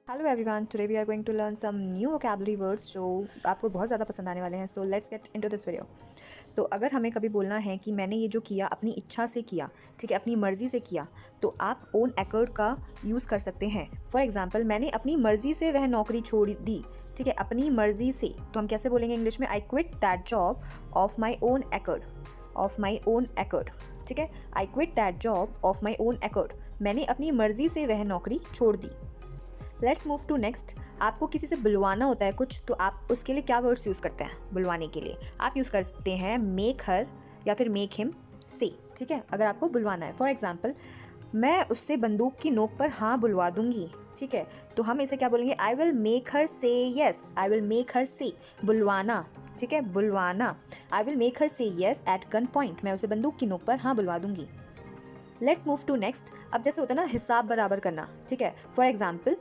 Hello everyone, today we are going to learn some new vocabulary words जो आपको बहुत ज़्यादा पसंद आने वाले हैं. So let's get into this video. तो अगर हमें कभी बोलना है कि मैंने ये जो किया अपनी इच्छा से किया, ठीक है, अपनी मर्ज़ी से किया, तो आप ओन एकॉर्ड का यूज़ कर सकते हैं. फॉर एग्जांपल, मैंने अपनी मर्ज़ी से वह नौकरी छोड़ दी, ठीक है, अपनी मर्ज़ी से. तो हम कैसे बोलेंगे इंग्लिश में? I quit that job of my own accord. Of my own accord, ठीक है. I quit that job of my own accord. मैंने अपनी मर्ज़ी से वह नौकरी छोड़ दी. Let's move to next. आपको किसी से बुलवाना होता है कुछ, तो आप उसके लिए क्या वर्ड्स यूज़ करते हैं? बुलवाने के लिए आप यूज़ करते हैं मेक हर या फिर मेक हिम से, ठीक है, अगर आपको बुलवाना है. फॉर एग्जाम्पल, मैं उससे बंदूक की नोक पर हाँ बुलवा दूंगी, ठीक है, तो हम इसे क्या बोलेंगे? आई विल मेक हर से yes. I will make her से, बुलवाना, ठीक है, बुलवाना. आई विल मेक हर से येस एट गन पॉइंट. मैं उसे बंदूक की नोक पर हाँ बुलवा दूंगी. Let's move to next. अब जैसे होता है ना हिसाब बराबर करना, ठीक है. फॉर एग्जाम्पल,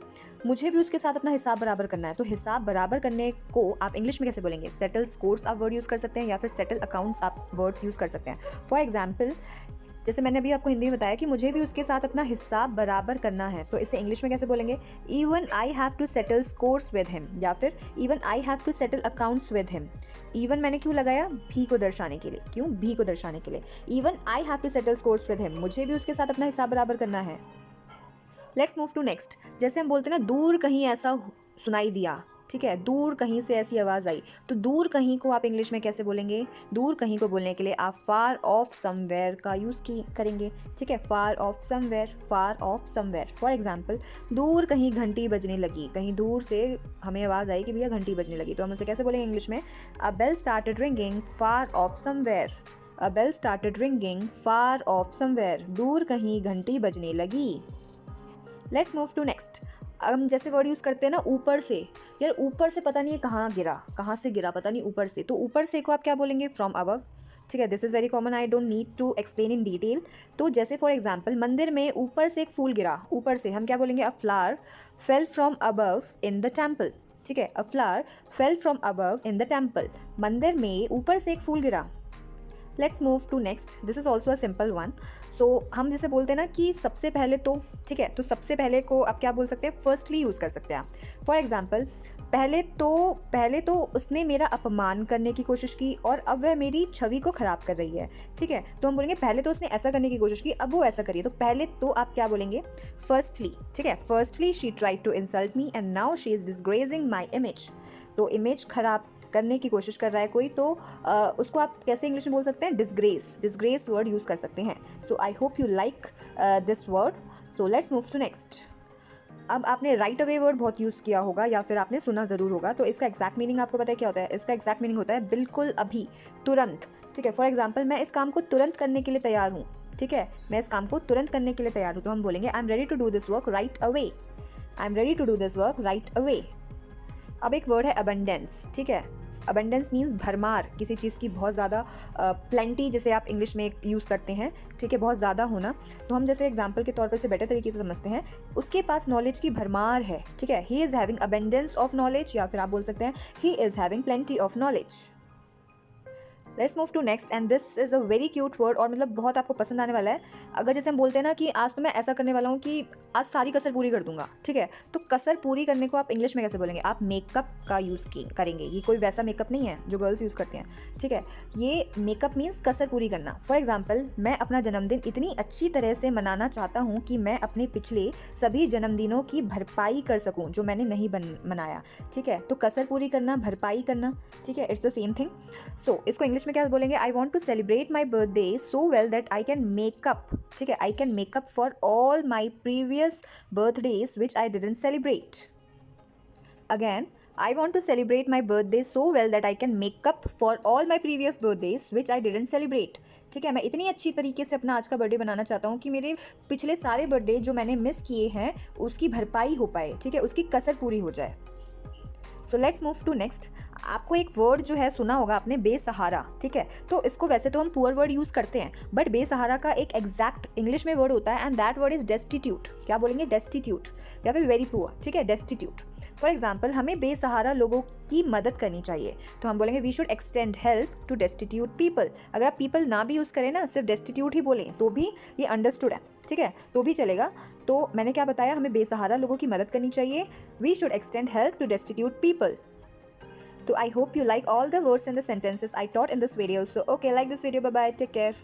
मुझे भी उसके साथ अपना हिसाब बराबर करना है, तो हिसाब बराबर करने को आप इंग्लिश में कैसे बोलेंगे? सेटल स्कोर्स आप वर्ड यूज़ कर सकते हैं या फिर सेटल अकाउंट्स आप वर्ड्स यूज़ कर सकते हैं. फॉर एग्जाम्पल, जैसे मैंने अभी आपको हिंदी में बताया कि मुझे भी उसके साथ अपना हिसाब बराबर करना है, तो इसे इंग्लिश में कैसे बोलेंगे? Even I have to settle scores with him, या फिर even I have to settle accounts with him. Even मैंने क्यों लगाया? भी को दर्शाने के लिए. क्यों? भी को दर्शाने के लिए. Even I have to settle scores with him, मुझे भी उसके साथ अपना हिसाब बराबर करना है. Let's move to next. जैसे हम बोलते हैं ना, दूर कहीं ऐसा सुनाई दिया, ठीक है, दूर कहीं से ऐसी आवाज़ आई, तो दूर कहीं को आप इंग्लिश में कैसे बोलेंगे? दूर कहीं को बोलने के लिए आप फार ऑफ समवेयर का यूज़ करेंगे, ठीक है. Far off somewhere, far off somewhere. For example, दूर कहीं घंटी बजने लगी, कहीं दूर से हमें आवाज़ आई कि भैया घंटी बजने लगी, तो हम उसे कैसे बोलेंगे इंग्लिश में? A bell started ringing far off somewhere. A bell started ringing far off somewhere. दूर कहीं घंटी बजने लगी. Let's move to next. हम जैसे वर्ड यूज़ करते हैं ना, ऊपर से. यार ऊपर से पता नहीं है कहाँ गिरा, कहाँ से गिरा पता नहीं, ऊपर से. तो ऊपर से को आप क्या बोलेंगे? फ्रॉम अबव, ठीक है. This is very common, I don't need to explain in detail. तो जैसे फॉर एग्जाम्पल, मंदिर में ऊपर से एक फूल गिरा, ऊपर से हम क्या बोलेंगे? A flower fell from above in the temple, ठीक है. A flower fell from above in the temple. मंदिर में ऊपर से एक फूल गिरा. Let's move to next. This is also a simple one. So हम जैसे बोलते हैं ना कि सबसे पहले तो, ठीक है, तो सबसे पहले को आप क्या बोल सकते हैं? फर्स्टली यूज़ कर सकते हैं आप. फॉर एग्जाम्पल, पहले तो उसने मेरा अपमान करने की कोशिश की और अब वह मेरी छवि को ख़राब कर रही है, ठीक है. तो हम बोलेंगे पहले तो उसने ऐसा करने की कोशिश की, अब वो ऐसा करिए. तो पहले तो आप क्या बोलेंगे? फर्स्टली, ठीक है. Firstly she tried to insult me and now she is disgracing my image. तो इमेज खराब करने की कोशिश कर रहा है कोई, तो उसको आप कैसे इंग्लिश में बोल सकते हैं? डिसग्रेस. डिसग्रेस वर्ड यूज़ कर सकते हैं. So I hope you like this word. So let's move to next. अब आपने राइट अवे वर्ड बहुत यूज़ किया होगा या फिर आपने सुना ज़रूर होगा, तो इसका एग्जैक्ट मीनिंग आपको पता है क्या होता है? इसका एग्जैक्ट मीनिंग होता है बिल्कुल अभी, तुरंत, ठीक है. फॉर एग्जाम्पल, मैं इस काम को तुरंत करने के लिए तैयार हूँ, ठीक है, मैं इस काम को तुरंत करने के लिए तैयार हूँ. तो हम बोलेंगे I am ready to do this work right away. I am ready to do this work right away. अब एक वर्ड है अबंडेंस, ठीक है. अबंडेंस मीन्स भरमार, किसी चीज़ की बहुत ज़्यादा प्लेंटी, जैसे आप इंग्लिश में यूज़ करते हैं, ठीक है, बहुत ज़्यादा होना. तो हम जैसे एग्जांपल के तौर पर इसे बेटर तरीके से समझते हैं, उसके पास नॉलेज की भरमार है, ठीक है. He is having abundance of knowledge, या फिर आप बोल सकते हैं he is having plenty of knowledge. Let's move to next. And this is a very cute word, और मतलब बहुत आपको पसंद आने वाला है. अगर जैसे हम बोलते हैं ना कि आज तो मैं ऐसा करने वाला हूँ कि आज सारी कसर पूरी कर दूंगा, ठीक है, तो कसर पूरी करने को आप इंग्लिश में कैसे बोलेंगे? आप मेकअप का यूज़ करेंगे. ये कोई वैसा मेकअप नहीं है जो गर्ल्स यूज़ करती हैं, ठीक है. ये मेकअप मीन्स कसर पूरी करना. फॉर एग्जाम्पल, मैं अपना जन्मदिन इतनी अच्छी तरह से मनाना चाहता हूँ कि मैं अपने पिछले सभी जन्मदिनों की भरपाई कर सकूँ जो मैंने नहीं मनाया, ठीक है. तो कसर पूरी करना, भरपाई करना, ठीक है, it's the same thing. So इसको इंग्लिश में क्या बोलेंगे? I want to celebrate my birthday so well that I can make up, ठीक है, I can make up for all my previous birthdays which I didn't celebrate. Again, I want to celebrate my birthday so well that I can make up for all my previous birthdays which I didn't celebrate. ठीक है, मैं इतनी अच्छी तरीके से अपना आज का बर्थडे बनाना चाहता हूँ कि मेरे पिछले सारे बर्थडे जो मैंने मिस किए हैं उसकी भरपाई हो पाए, ठीक है, उसकी कसर पूरी हो जाए. So let's move to next. आपको एक वर्ड जो है सुना होगा आपने, बेसहारा, ठीक है. तो इसको वैसे तो हम पुअर वर्ड यूज़ करते हैं, बट बेसहारा का एक एग्जैक्ट इंग्लिश में वर्ड होता है, and that word is destitute. क्या बोलेंगे? डेस्टिट्यूट, या फिर वेरी पुअर, ठीक है, डेस्टिट्यूट. फॉर एग्जाम्पल, हमें बेसहारा लोगों की मदद करनी चाहिए, तो हम बोलेंगे we should extend help to destitute people. अगर आप पीपल ना भी यूज़ करें ना, सिर्फ डेस्टिट्यूट ही बोलें तो भी ये अंडरस्टूड है. ठीक है, तो भी चलेगा। तो मैंने क्या बताया, हमें बेसहारा लोगों की मदद करनी चाहिए। We should extend help to destitute people. So I hope you like all the words and the sentences I taught in this video. So okay, like this video. Bye bye. Take care.